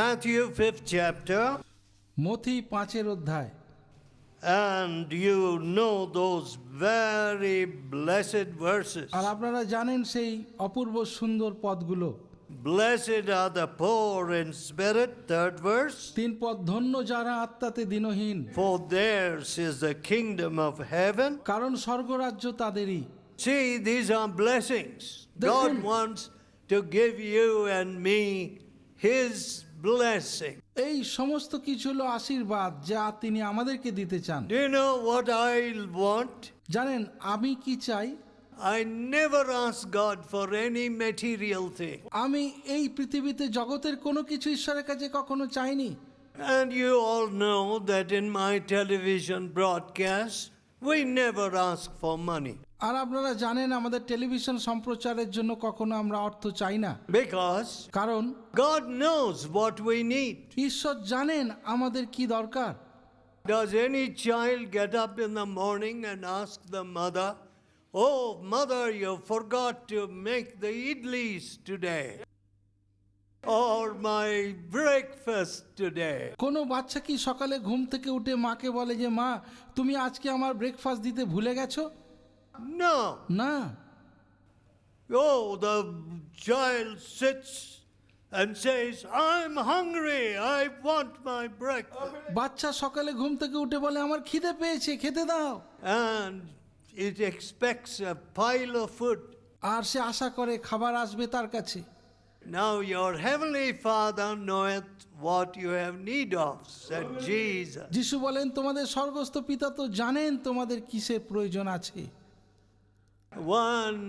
Matthew 5th chapter, মথি 5 অধ্যায়। and you know those very blessed verses. আর আপনারা জানেন সেই অপূর্ব সুন্দর পদগুলো। Blessed are the poor in spirit, third verse, 3 পদ, ধন্য যারা আত্মাতে দীনহীন, for theirs is the kingdom of heaven. কারণ স্বর্গরাজ্য তাদেরই। See, these are blessings. দেখুন। God wants to give you and me His blessing. এই সমস্ত কিছু হলো আশীর্বাদ যা তিনি আমাদেরকে দিতে চান। Do you know what I want? জানেন আমি কি চাই? I never ask God for any material thing. আমি এই পৃথিবীতে জগতের কোনো কিছু ঈশ্বরের কাছে কখনো চাইনি। And you all know that in my television broadcast, we never ask for money. আর আপনারা জানেন আমাদের টেলিভিশন সম্প্রচারের জন্য কখনো আমরা অর্থ চাই না, Because কারণ God knows what we need. ঈশ্বর জানেন আমাদের কি দরকার। Does any child get up in the morning and ask the mother, "Oh, mother, you forgot to make the idlis today, or my breakfast today"? কোনো বাচ্চা কি সকালে ঘুম থেকে উঠে মাকে বলে যে মা তুমি আজকে আমার ব্রেকফাস্ট দিতে ভুলে গেছো? No. না, Oh, the child sits and says, "I'm hungry, I want my breakfast." বাচ্চা সকালে ঘুম থেকে উঠে বলে আমার খিদে পেয়েছে, খেতে দাও। And it expects a pile of food. আর সে আশা করে খাবার আসবে তার কাছে। Now your heavenly Father knoweth what you have need of, said Jesus. যিশু বলেন তোমাদের স্বর্গস্থ পিতা তো জানেন তোমাদের কিসের প্রয়োজন আছে। One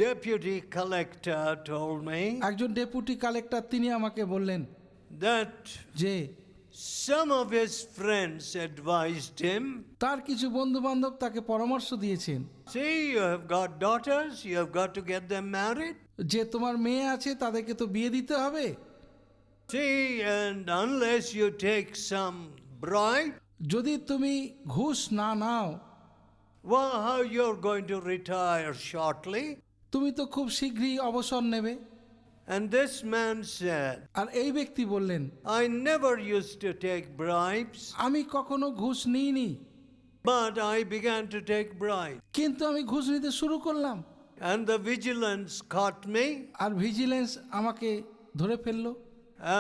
deputy collector told me একজন ডেপুটি কালেক্টর তিনি আমাকে বললেন that যে some of his friends advised him, তার কিছু বন্ধু বান্ধব তাকে পরামর্শ দিয়েছেন "See, you have got daughters, you have got to get them married. যে তোমার মেয়ে আছে তাদেরকে তো বিয়ে দিতে হবে। See, and unless you take some bribe, যদি তুমি ঘুষ না নাও well, how you're going to retire shortly?" তুমি তো খুব শীঘ্রই অবসর নেবে। And this man said, আর এই ব্যক্তি বললেন "I never used to take bribes, আমি কখনো ঘুষ নিইনি, but I began to take bribes. কিন্তু আমি ঘুষ নিতে শুরু করলাম And the vigilance caught me, আর ভিজিলেন্স আমাকে ধরে ফেললো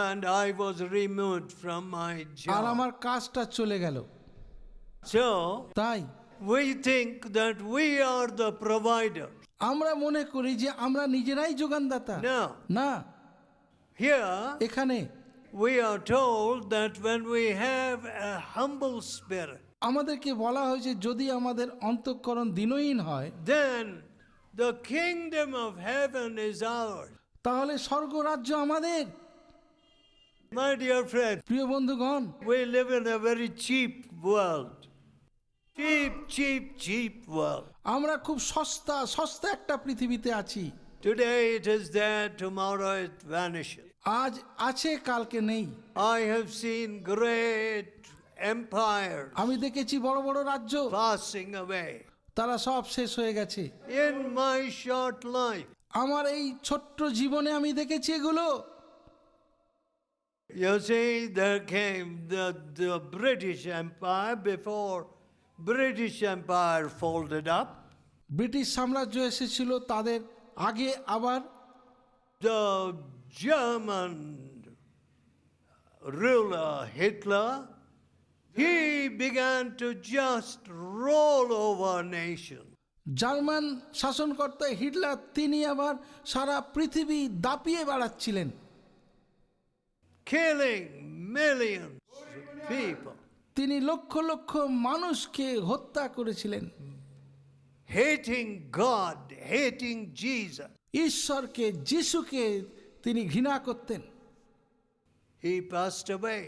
and I was removed from my R job." আমার কাজটা চলে গেল। So, তাই we think that we are the provider. আমরা মনে করি যে আমরা নিজেরাই যোগানদাতা। No. না, Here, এখানে we are told that when we have a humble spirit, আমাদেরকে বলা হয়েছে যদি আমাদের অন্তঃকরণ দীনহীন হয় then the kingdom of heaven is ours. তাহলে স্বর্গরাজ্য আমাদের। My dear friend, প্রিয় বন্ধুগণ, we live in a very cheap world. Cheap world. আমরা খুব সস্তা একটা পৃথিবীতে আছি। Today it is there, tomorrow it vanishes. আজ আছে কালকে নেই। I have seen great empires আমি দেখেছি বড় বড় রাজ্য passing away. তারা সব শেষ হয়ে গেছে। In my short life, আমার এই ছোট্ট জীবনে আমি দেখেছি এগুলো। you see, there came the British Empire. Before British Empire folded up, British সাম্রাজ্য এসেছিল, তাদের আগে আবার the German ruler Hitler, he began to just roll over nations. German শাসনকর্তা হিটলার তিনি আবার সারা পৃথিবী দাপিয়ে বেড়াচ্ছিলেন, Killing millions of people, তিনি লক্ষ লক্ষ মানুষকে হত্যা করেছিলেন, hating God, hating Jesus. ঈশ্বরকে যিশুকে তিনি ঘৃণা করতেন। He passed away.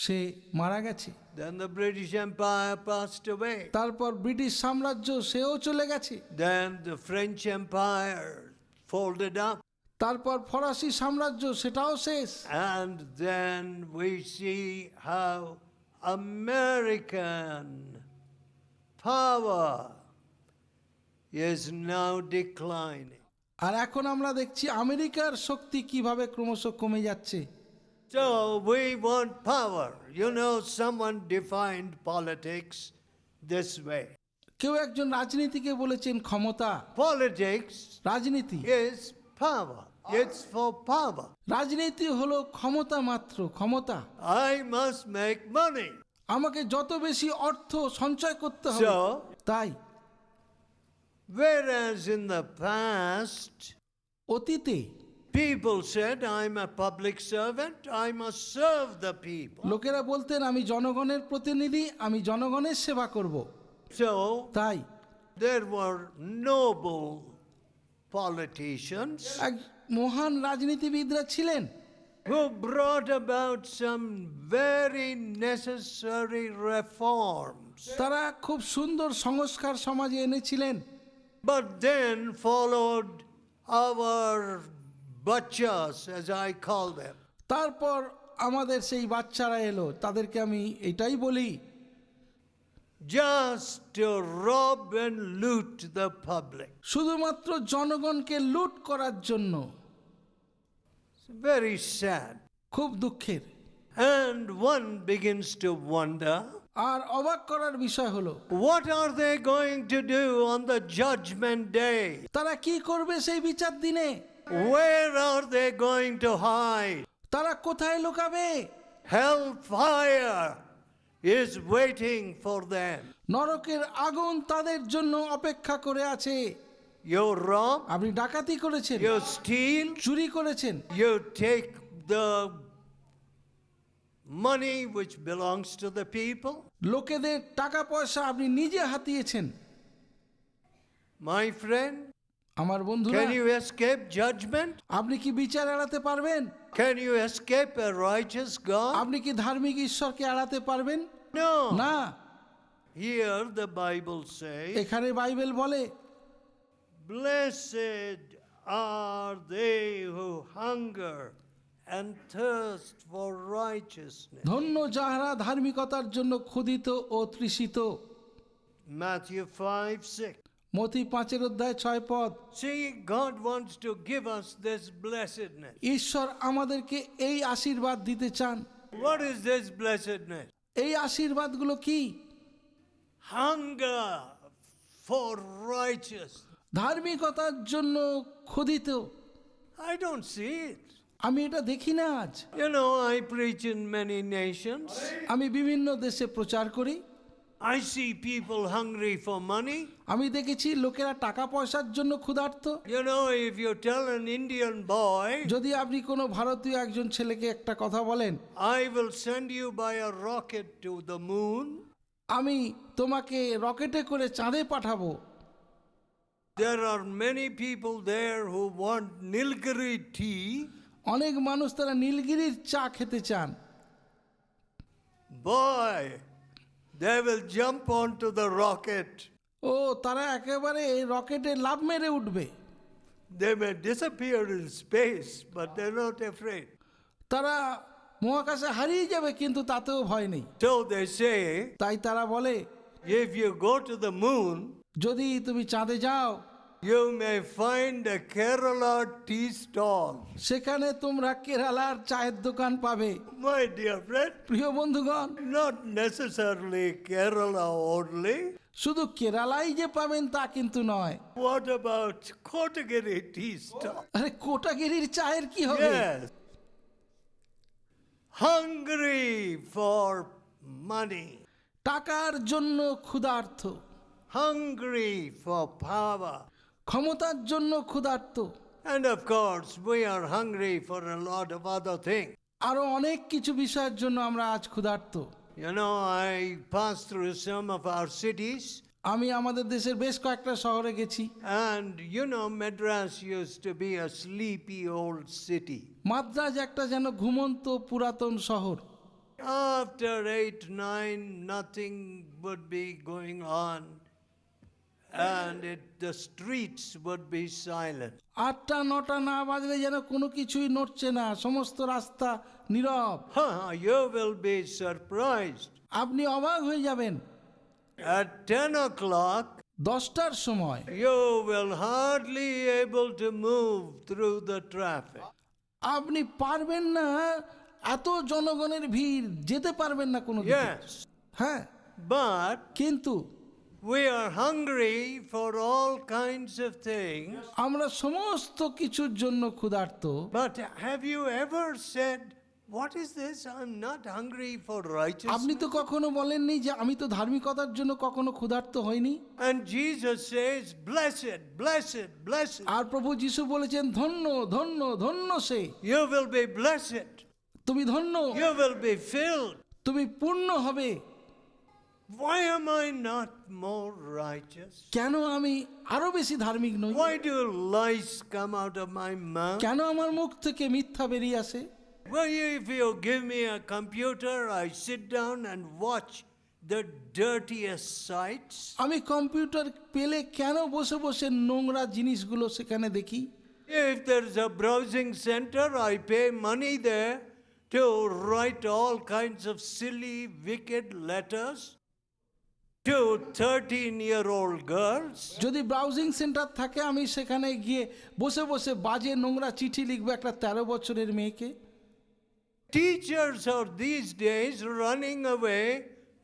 সে মারা গেছে। Then the British Empire passed away. তারপর ব্রিটিশ সাম্রাজ্য সেও চলে গেছে। Then the French Empire folded up. তারপর ফরাসি সাম্রাজ্য সেটাও শেষ। And then we see how American power is now declining. আর এখন আমরা দেখছি আমেরিকার শক্তি কিভাবে ক্রমশ কমে যাচ্ছে। So we want power. You know, someone defined politics this way. কেউ একজন রাজনীতিকে বলেছেন ক্ষমতা, Politics রাজনীতি is power. It's for power. রাজনীতি হলো ক্ষমতা মাত্র, ক্ষমতা। I must make money. আমাকে যত বেশি অর্থ সঞ্চয় করতে হবে। So, তাই whereas in the past, অতীতে people said, I'm a public servant, I must serve the people. লোকেরা বলতেন আমি জনগণের প্রতিনিধি, আমি জনগণের সেবা করব। So, তাই there were noble politicians এক মহান রাজনীতিবিদরা ছিলেন who brought about some very necessary reforms, তারা খুব সুন্দর সংস্কার সমাজে এনেছিলেন। but then followed our bachas, as I call them. তারপর আমাদের সেই বাচ্চারা এলো, তাদেরকে আমি এটাই বলি, Just to rob and loot the public. শুধুমাত্র জনগণকে লুট করার জন্য। It's very sad. খুব দুঃখের। And one begins to wonder, আর অবাক করার বিষয় হলো what are they going to do on the judgment day? তারা কি করবে সেই বিচার দিনে? Where are they going to hide? তারা কোথায় লুকাবে? Hellfire is waiting for them. নরকের আগুন তাদের জন্য অপেক্ষা করে আছে। You rob, আপনি ডাকাতি করেছেন, you steal, চুরি করেছেন, you take the money which belongs to the people. লোকেদের টাকা পয়সা আপনি নিজে হাতিয়েছেন। My friend, আমার বন্ধুরা, can you escape judgment? আপনি কি বিচার এড়াতে পারবেন? Can you escape a righteous God? আপনি কি ধার্মিক ঈশ্বরকে এড়াতে পারবেন? No. না। Here the Bible says, এখানে বাইবেল বলে blessed are they who hunger and thirst for righteousness. ধন্য যাহারা ধার্মিকতার জন্য ক্ষুধিত ও তৃষিত। Matthew 5:6. Mathi 5:6 See, God wants to give us this blessedness. ঈশ্বর আমাদেরকে এই আশীর্বাদ দিতে চান। What is this blessedness? এই আশীর্বাদগুলো কি? Hunger for righteousness. ধার্মিকতার জন্য ক্ষুধিত। I don't see it. আমি এটা দেখি না আজ। You know, I preach in many nations. আমি বিভিন্ন দেশে প্রচার করি। I see people hungry for money. আমি দেখেছি লোকেরা টাকা পয়সার জন্য ক্ষুধার্ত। You know, if you tell an Indian boy, যদি আপনি কোনো ভারতীয় একজন ছেলেকে একটা কথা বলেন, I will send you by a rocket to the moon, আমি তোমাকে রকেটে করে চাঁদে পাঠাবো, there are many people there who want Nilgiri tea. অনেক মানুষ তারা নীলগিরির চা খেতে চান। Boy, they will jump onto the rocket. ও তারা একেবারে রকেটে লাফ মেরে উঠবে। They may disappear in space, but they're not afraid. তারা মহাকাশে হারিয়ে যাবে, কিন্তু তাতেও ভয় নেই। So they say, তাই তারা বলে, if you go to the moon, যদি তুমি চাঁদে যাও, you may find a Kerala tea stall. সেখানে তোমরা কেরালার চায়ের দোকান পাবে। My dear friend, প্রিয় বন্ধুগণ, not necessarily Kerala only. শুধু কেরালাই যে পাবেন তা কিন্তু নয়। What about Kotagiri tea stall? আরে কোটাগিরির চায়ের কি হবে? Yes. Hungry for money. টাকার জন্য ক্ষুধার্ত, Hungry for power. ক্ষমতার জন্য ক্ষুধার্ত, And of course, we are hungry for a lot of other things. আরো অনেক কিছু বিষয়ের জন্য আমরা আজ ক্ষুধার্ত। You know, I passed through some of our cities, আমি আমাদের দেশের বেশ কয়েকটা শহরে গেছি। and you know, Madras used to be a sleepy old city. Madras একটা যেন ঘুমন্ত পুরাতন শহর। After 8, 9, nothing would be going on, and the streets would be silent. 8টা 9টা না বাজলে যেন কোনো কিছুই নড়ছে না, সমস্ত রাস্তা নীরব। You will be surprised. আপনি অবাক হয়ে যাবেন, At 10 o'clock, 10টার সময় you will hardly able to move through the traffic. আপনি পারবেন না এত জনগণের ভিড় যেতে পারবেন না কোনো দিকে। Yes. হ্যাঁ, But কিন্তু we are hungry for all kinds of things. আমরা সমস্ত কিছুর জন্য ক্ষুধার্ত। But have you ever said, what is this? I'm not hungry for আপনি righteousness. তো কখনো বলেননি যে আমি তো ধার্মিকতার জন্য কখনো ক্ষুধার্ত হইনি। And Jesus says, blessed, blessed, blessed. আর প্রভু যিশু বলেছেন ধন্য ধন্য ধন্য সে, You will be blessed. তুমি ধন্য, You will be filled. তুমি পূর্ণ হবে। Why am I not more righteous? কেন আমি আরো বেশি ধার্মিক নই? Why do lies come out of my mouth? কেন আমার মুখ থেকে মিথ্যা বেরিয়ে আসে? Well, if you give me a computer, I sit down and watch the dirtiest sites. আমি কম্পিউটার পেলে কেন বসে বসে নোংরা জিনিসগুলো সেখানে দেখি? If there's a browsing center, I pay money there to write all kinds of silly, wicked letters to 13-year-old girls. যদি ব্রাউজিং সেন্টার থাকে আমি সেখানে গিয়ে বসে বসে বাজে নোংরা চিঠি লিখবো একটা 13 বছরের মেয়েকে। Teachers are these days running away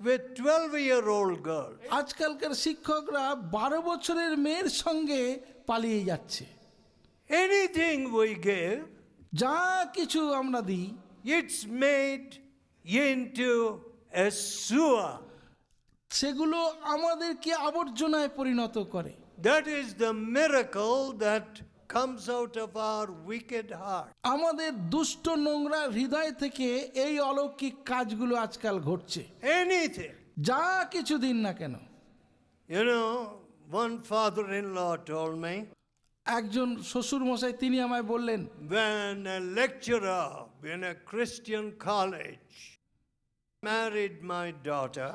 with 12-year-old girls. আজকালকার শিক্ষকরা 12 বছরের মেয়ের সঙ্গে পালিয়ে যাচ্ছে। Anything we give, যা কিছু আমরা দিই it's made into a sewer. সেগুলো আমাদেরকে আবর্জনায় পরিণত করে। That is the miracle that comes out of our wicked heart. আমাদের দুষ্ট নোংরা হৃদয় থেকে এই অলৌকিক কাজগুলো আজকাল ঘটছে। Anything. যা কিছু দিন না কেন। You know, one father-in-law told me, একজন শ্বশুর মশাই তিনি আমায় বললেন, when a lecturer in a Christian college married my daughter,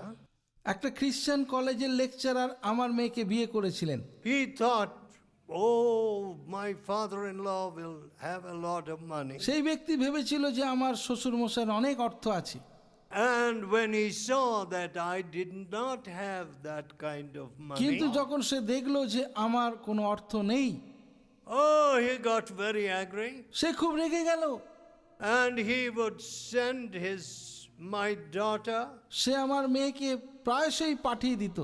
একটা খ্রিস্টান কলেজের লেকচারার আমার মেয়েকে বিয়ে করেছিলেন। he thought, oh, my father-in-law will have a lot of money. সেই ব্যক্তি ভেবেছিল যে আমার শ্বশুর মশাইয়ের অনেক অর্থ আছে। And when he saw that I did not have that kind of কিন্তু money, যখন সে দেখলো যে আমার কোনো অর্থ নেই, oh, he got very angry. সে খুব রেগে গেল। And he would send my daughter, সে আমার মেয়েকে প্রায়শই পাঠিয়ে দিত।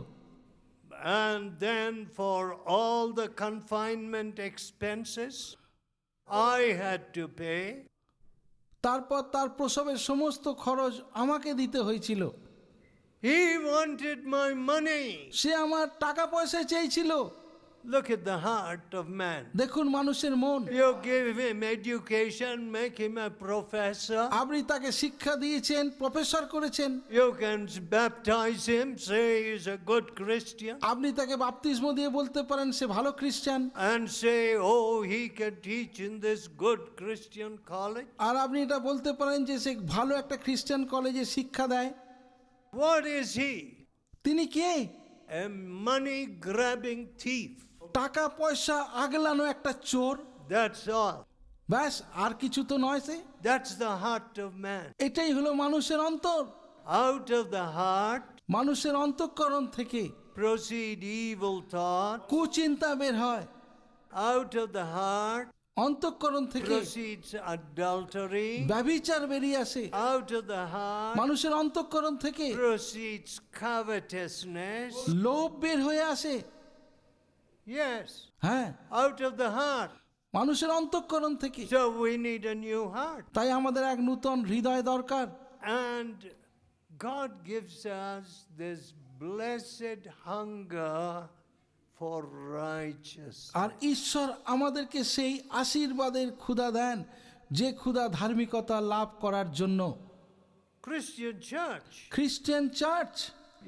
and then for all the confinement expenses, I had to pay. তারপর তার প্রসবের সমস্ত খরচ আমাকে দিতে হয়েছিল। He wanted my money. সে আমার টাকা পয়সা চেয়েছিল। Look at the heart of man. দেখুন মানুষের মন। You give him education, make him a professor. আপনি তাকে শিক্ষা দিয়েছেন, প্রফেসর করেছেন। You can baptize him, say he's a good Christian, আপনি তাকে বাপ্তিস্ম দিয়ে বলতে পারেন সে ভালো খ্রিস্টান। and say, oh, he can teach in this good Christian college. আর আপনি এটা বলতে পারেন যে সে ভালো একটা খ্রিস্টান কলেজে শিক্ষা দেয়। What is he? তিনি কে? A money grabbing thief. টাকা পয়সা আগলানো একটা চোর। That's all. ব্যাস, আর কিছু তো নয় সে। That's the heart of man. এটাই হলো মানুষের অন্তর। Out of the heart মানুষের অন্তঃকরণ থেকে proceed evil thoughts. কুচিন্তা বের হয়। Out of the heart অন্তঃকরণ থেকে proceeds adultery. ব্যভিচার বেরিয়ে আসে। Out of the heart মানুষের অন্তঃকরণ থেকে proceeds covetousness. লোভ বের হয়ে আসে। Yes, হ্যাঁ, out of the heart. মানুষের অন্তঃকরণ থেকে। So we need a new heart. তাই আমাদের এক নূতন হৃদয় দরকার। And God gives us this blessed hunger for righteousness. আর ঈশ্বর আমাদেরকে সেই আশীর্বাদের ক্ষুধা দেন যে ক্ষুধা ধার্মিকতা লাভ করার জন্য। Christian church. খ্রিস্টান church.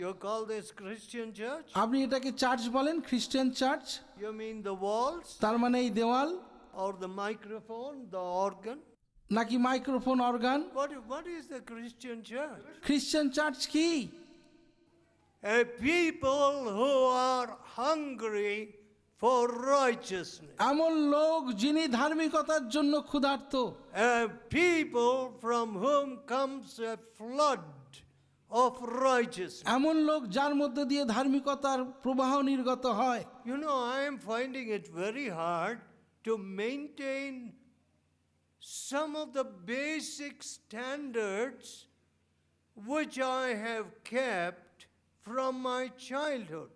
You call this Christian church? আপনি এটাকে চার্চ বলেন, খ্রিস্টান church. You mean the walls তার মানে এই দেওয়াল, or the microphone, the organ? নাকি microphone, organ? What is the Christian church? খ্রিস্টান চার্চ কি? A people who are hungry for righteousness. এমন লোক যিনি ধার্মিকতার জন্য ক্ষুধার্ত। A people from whom comes a flood of righteousness. এমন লোক যার মধ্যে দিয়ে ধার্মিকতার প্রবাহ নির্গত হয়। You know, I am finding it very hard to maintain some of the basic standards which I have kept from my childhood,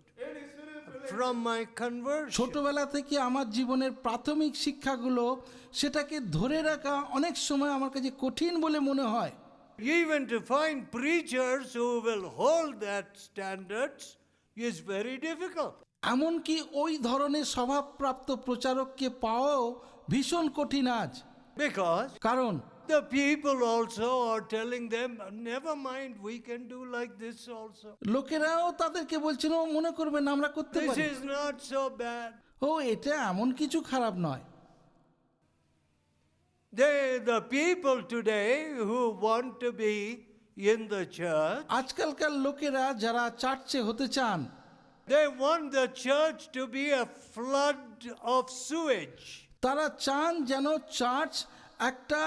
from my conversion. ছোটবেলা থেকে আমার জীবনের প্রাথমিক শিক্ষাগুলো সেটাকে ধরে রাখা অনেক সময় আমার কাছে কঠিন বলে মনে হয়। Even to find preachers who will hold that standards is very difficult. এমনকি ওই ধরনের স্বভাবপ্রাপ্ত প্রচারককে পাওয়াও ভীষণ কঠিন আজ। Because কারণ the people also are telling them, never mind, we can do like this also. লোকেরাও তাদেরকে বলছেন, ও মনে করবেন আমরা করতে This পারি, is not so bad. ও এটা এমন কিছু খারাপ নয়। The people today who want to be in the church, আজকালকার লোকেরা যারা চার্চে হতে চান, they want the church to be a flood of sewage. তারা চান যেন চার্চ একটা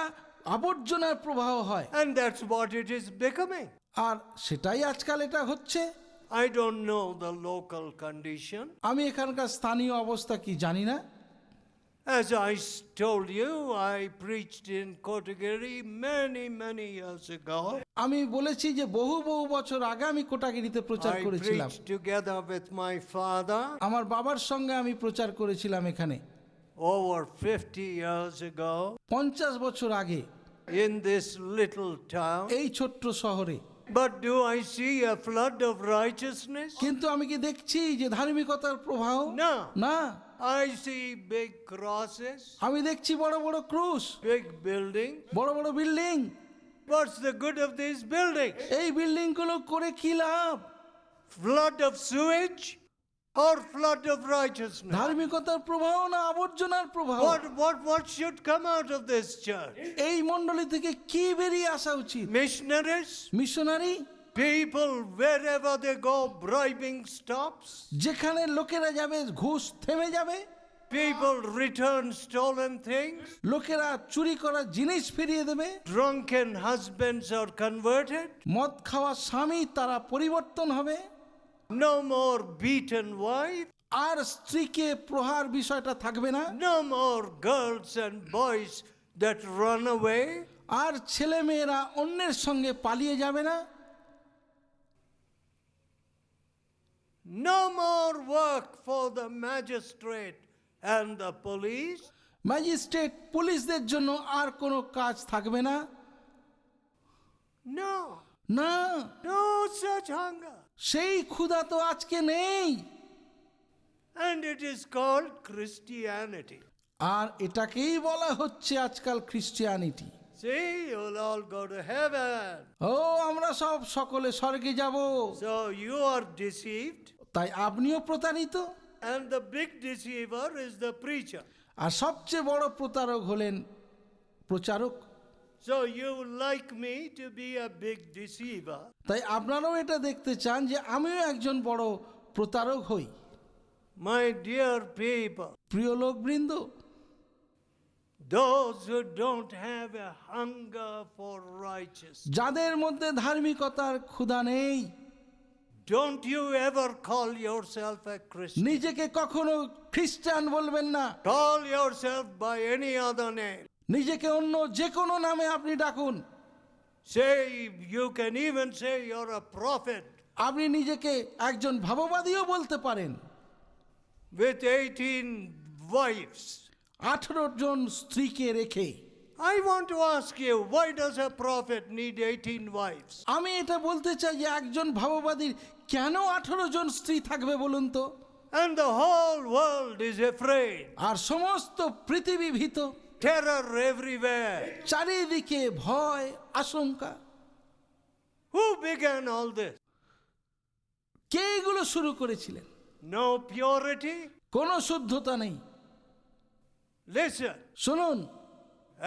আবর্জনার প্রবাহ হয়, And that's what it is becoming. আর সেটাই আজকাল এটা হচ্ছে। I don't know the local condition. আমি এখানকার স্থানীয় অবস্থা কি জানি না। As I told you, I preached in Kotagiri many years ago. আমি বলেছি যে বহু বছর আগে আমি কোটাগিরিতে প্রচার I করেছিলাম। preached together with my father আমার বাবার সঙ্গে আমি প্রচার করেছিলাম এখানে over 50 years ago 50 বছর আগে in this little town. এই ছোট্ট শহরে। But do I see a flood of righteousness? কিন্তু আমি কি দেখছি যে ধার্মিকতার প্রবাহ? No. না, I see big crosses, আমি দেখছি বড় বড় ক্রুশ, big buildings. বড় বড় building. What's the good of these buildings? এই বিল্ডিংগুলো করে কি লাভ? Flood of sewage or flood of righteousness? ধার্মিকতার প্রবাহ না আবর্জনার প্রবাহ? What should come out of this church? এই মণ্ডলী থেকে কি বেরিয়ে আসা উচিত? Missionaries? Missionary? People wherever they go, bribing stops? যেখানে লোকেরা যাবে ঘুষ থেমে যাবে, People return stolen things? লোকেরা চুরি করা জিনিস ফিরিয়ে দেবে, Drunken husbands are converted? মদ খাওয়া স্বামী তারা পরিবর্তন হবে, No more beaten wife? আর স্ত্রীকে প্রহার বিষয়টা থাকবে না, No more girls and boys that run away? আর ছেলে মেয়েরা অন্যের সঙ্গে পালিয়ে যাবে না, No more work for the magistrate and the police? Magistrate পুলিশদের জন্য আর কোনো কাজ থাকবে না, No, না, no such hunger. সেই ক্ষুধা তো আজকে নেই। And it is called Christianity. আর এটাকেই বলা হচ্ছে আজকাল Christianity. See, you'll all go to heaven. ও আমরা সব সকলে স্বর্গে যাব। So you are deceived, তাই আপনিও প্রতারিত, and the big deceiver is the preacher. আর সবচেয়ে বড় প্রতারক হলেন প্রচারক। So you like me to be a big deceiver. তাই আপনারাও এটা দেখতে চান যে আমিও একজন বড় প্রতারক হই। My dear people, প্রিয় লোকবৃন্দ, those who don't have a hunger for righteousness, যাদের মধ্যে ধার্মিকতার ক্ষুধা নেই, don't you ever call yourself a Christian. নিজেকে কখনো খ্রিস্টান বলবেন না। Call yourself by any other name. নিজেকে অন্য যে কোনো নামে আপনি ডাকুন। Say, you can even say you're a prophet আপনি নিজেকে একজন ভাববাদীও বলতে পারেন। with 18 wives. 18 জন স্ত্রীকে রেখে। I want to ask you, why does a prophet need 18 wives? আমি এটা বলতে চাই যে একজন ভাববাদীর কেন 18 জন স্ত্রী থাকবে বলুন তো? And the whole world is afraid. আর সমস্ত পৃথিবী ভীত, Terror everywhere. চারিদিকে ভয় আশঙ্কা। Who began all this? কে এগুলো শুরু করেছিলেন? No purity? কোনো শুদ্ধতা নেই। Listen, শুনুন,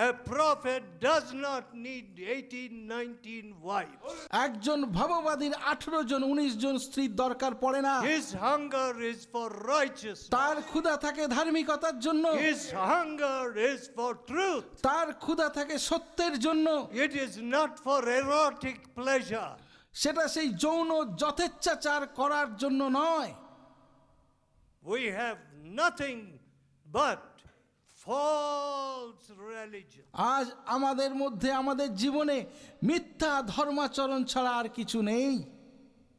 a prophet does not need 18-19 wives. একজন ভাববাদীর 18 জন 19 জন স্ত্রীর দরকার পড়ে না। His hunger is for righteousness. তার ক্ষুধা থাকে ধার্মিকতার জন্য, His hunger is for truth. তার ক্ষুধা থাকে সত্যের জন্য। It is not for erotic pleasure. সেটা সেই যৌন যথেচ্ছাচার করার জন্য নয়। We have nothing but false religion. আজ আমাদের মধ্যে আমাদের জীবনে মিথ্যা ধর্মাচরণ ছাড়া আর কিছু নেই।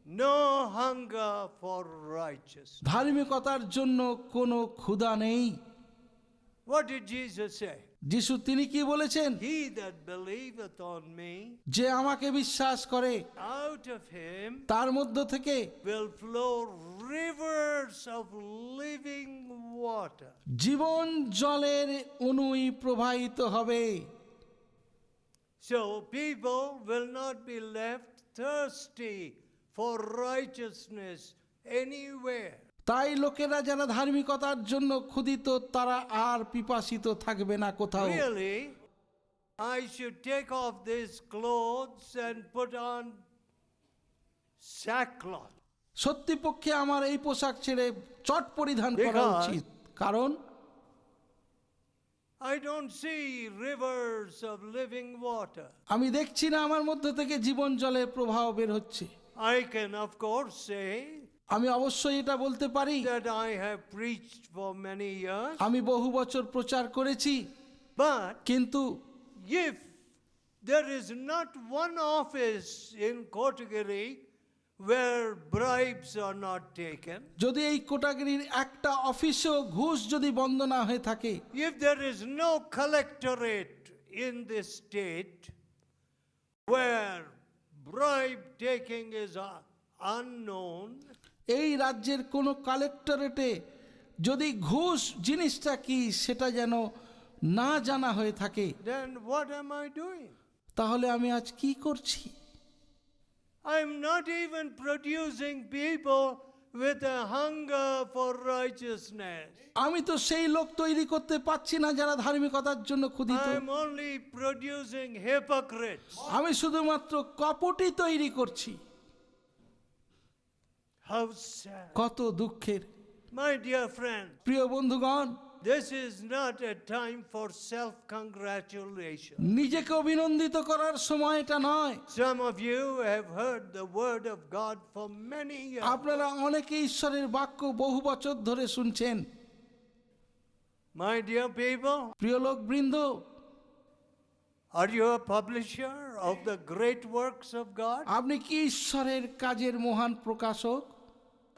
No hunger for righteousness. ধার্মিকতার জন্য কোনো ক্ষুধা নেই। What did Jesus say? যিশু তিনি কি বলেছেন? He that believeth on me, যে আমাকে বিশ্বাস করে out of him তার মধ্য থেকে will flow rivers of living water. জীবন জলের অনুই প্রবাহিত হবে। So people will not be left thirsty for righteousness anywhere. তাই লোকেরা যারা ধার্মিকতার জন্য ক্ষুধিত তারা আর পিপাসিত থাকবে না কোথাও। Really, I should take off these clothes and put on sackcloth. সত্যি পক্ষে আমার এই পোশাক ছেড়ে চট পরিধান করা Because- উচিত, কারণ I don't see rivers of living water. আমি দেখছি না আমার মধ্য থেকে জীবন জলের প্রবাহ বের হচ্ছে। I can, of course, say আমি অবশ্যই এটা বলতে পারি that I have preached for many years, আমি বহু বছর প্রচার করেছি, but কিন্তু if there is not one office in Kotagiri where bribes are not taken, যদি এই কোটাগিরির একটা অফিসেও ঘুষ যদি বন্ধ না হয়ে থাকে, if there is no collectorate in this state where bribe taking is unknown, এই রাজ্যের কোনো কালেক্টরেটে যদি ঘুষ জিনিসটা কি সেটা যেন না জানা হয়ে থাকে, then what am I doing? তাহলে আমি আজ কি করছি? I'm not even producing people with a hunger for righteousness. আমি তো সেই লোক তৈরি করতে পারছি না যারা ধার্মিকতার জন্য ক্ষুধিত। I'm only producing hypocrites. আমি শুধুমাত্র কপটি তৈরি করছি। How sad. কত দুঃখের। My dear friend, প্রিয় বন্ধুগণ, this is not a time for self-congratulation. নিজেকে অভিনন্দিত করার সময় এটা নয়। Some of you have heard the word of God for many years. আপনারা অনেকে ঈশ্বরের বাক্য বহু বছর ধরে শুনছেন। My dear people, প্রিয় লোক বৃন্দ, are you a publisher of the great works of God? আপনি কি ঈশ্বরের কাজের মহান প্রকাশক?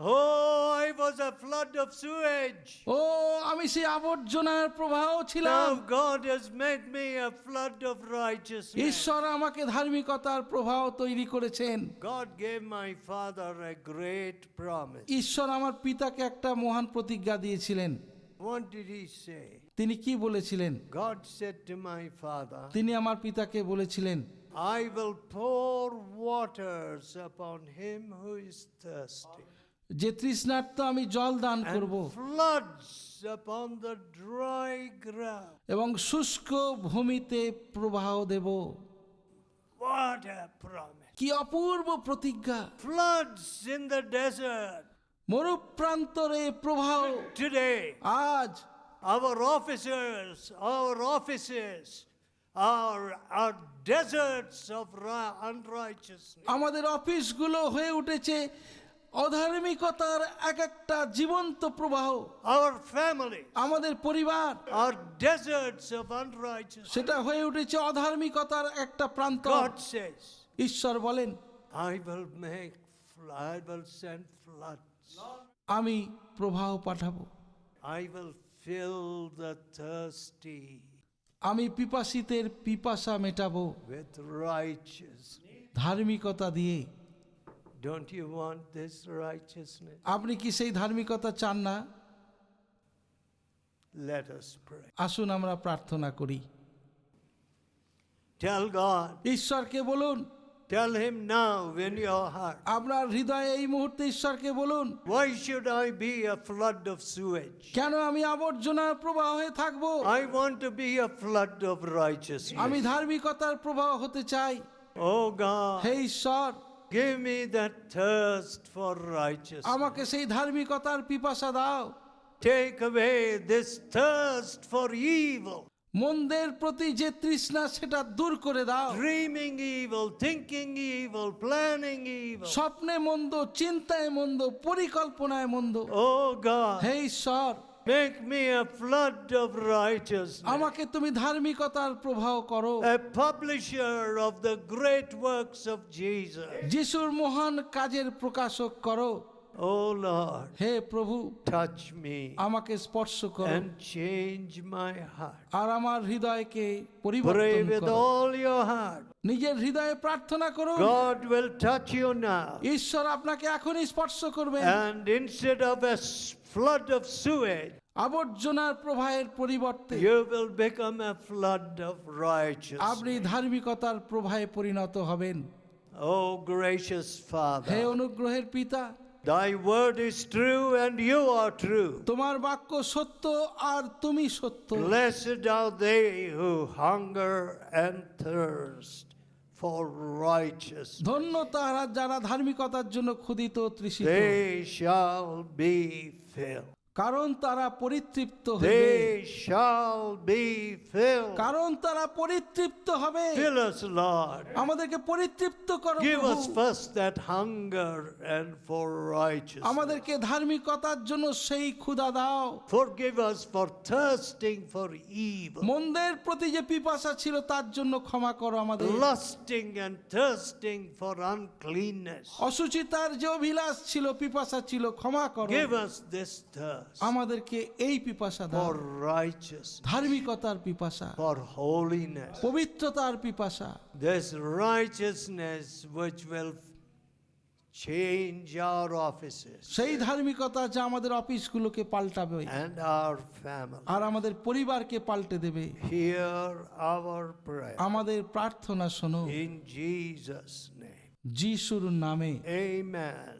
Oh, I was a flood of sewage. ও আমি সেই আবর্জনার প্রবাহ ছিলাম। Now God has made me a flood of righteousness. ঈশ্বর আমাকে ধার্মিকতার প্রবাহ তৈরি করেছেন। God gave my father a great promise. ঈশ্বর আমার পিতাকে একটা মহান প্রতিজ্ঞা দিয়েছিলেন। What did he say? তিনি কি বলেছিলেন? God said to my father, তিনি আমার পিতাকে বলেছিলেন, I will pour waters upon him who is thirsty, যে তৃষ্ণার্ত আমি জল দান করব and floods upon the dry ground. এবং শুষ্ক ভূমিতে প্রবাহ দেব। What a promise. কি অপূর্ব প্রতিজ্ঞা! Floods in the desert. মরুপ্রান্তরে প্রবাহ। Today, আজ our offices are deserts of unrighteousness. আমাদের অফিসগুলো হয়ে উঠেছে অধার্মিকতার এক একটা জীবন্ত প্রবাহ। Our family আমাদের পরিবার are deserts of unrighteousness. সেটা হয়ে উঠেছে অধার্মিকতার একটা প্রান্ত। God says, ঈশ্বর বলেন, I will send floods. আমি প্রবাহ পাঠাবো, I will fill the thirsty আমি পিপাসিতের পিপাসা মেটাবো with righteousness. ধার্মিকতা দিয়ে। Don't you want this righteousness? আপনি কি সেই ধার্মিকতা চান না? Let us pray. আসুন আমরা প্রার্থনা করি। Tell God, ঈশ্বরকে বলুন, tell him now in your heart. আপনার হৃদয়ে এই মুহূর্তে ঈশ্বরকে বলুন, Why should I be a flood of sewage? কেন আমি আবর্জনার প্রবাহ হয়ে থাকবো? I want to be a flood of আমি righteousness. ধার্মিকতার প্রবাহ হতে চাই। Oh God, হে ঈশ্বর, give me that thirst for righteousness. আমাকে সেই ধার্মিকতার পিপাসা দাও। Take away this thirst for evil, মন্দের প্রতি যে তৃষ্ণা সেটা দূর করে দাও। dreaming evil, thinking evil, planning evil. স্বপ্নে মন্দ, চিন্তায় মন্দ, পরিকল্পনায় মন্দ। Oh God, হে ঈশ্বর, Make me a flood of righteousness, আমাকে তুমি ধার্মিকতার প্রবাহ করো, a publisher of the great works of Jesus. যিশুর মহান কাজের প্রকাশক করো। Oh Lord, হে প্রভু, touch me আমাকে স্পর্শ করো and change my heart. আর আমার হৃদয়কে Pray পরিবর্তন with করো। all your heart. নিজের হৃদয়ে প্রার্থনা করো, God will touch you now. ঈশ্বর আপনাকে এখনই স্পর্শ করবেন। And instead of a flood of sewage, আবর্জনার প্রবাহের পরিবর্তে you will become a flood of আপনি righteousness. ধার্মিকতার প্রবাহে পরিণত হবেন। Oh gracious হে Father, অনুগ্রহের পিতা, thy word is true and you are true. তোমার বাক্য সত্য আর তুমি সত্য। Blessed are they who hunger and thirst for righteousness. ধন্য তারা যারা ধার্মিকতার জন্য ক্ষুধিত তৃষিত, They shall be filled. কারণ তারা পরিতৃপ্ত হবে। They shall be filled. কারণ তারা পরিতৃপ্ত হবে। Fill us, Lord. আমাদেরকে পরিতৃপ্ত করো Give প্রভু। us first that hunger and for righteousness. আমাদেরকে ধার্মিকতার জন্য সেই ক্ষুধা দাও। Forgive us for thirsting for evil, মন্দের প্রতি যে পিপাসা ছিল তার জন্য ক্ষমা করো আমাদের। lusting and thirsting for uncleanness. অসুচিতার যে অভিলাষ ছিল, পিপাসা ছিল, ক্ষমা করো। Give us this thirst আমাদেরকে এই পিপাসা দাও, for righteousness, ধার্মিকতার পিপাসা, for holiness. পবিত্রতার পিপাসা, This righteousness which will change our offices সেই ধার্মিকতা যা আমাদের অফিসগুলোকে পাল্টাবে and our family. আর আমাদের পরিবারকে পাল্টে দেবে। Hear our prayer আমাদের প্রার্থনা শোনো in Jesus' name. যিশুর নামে, Amen.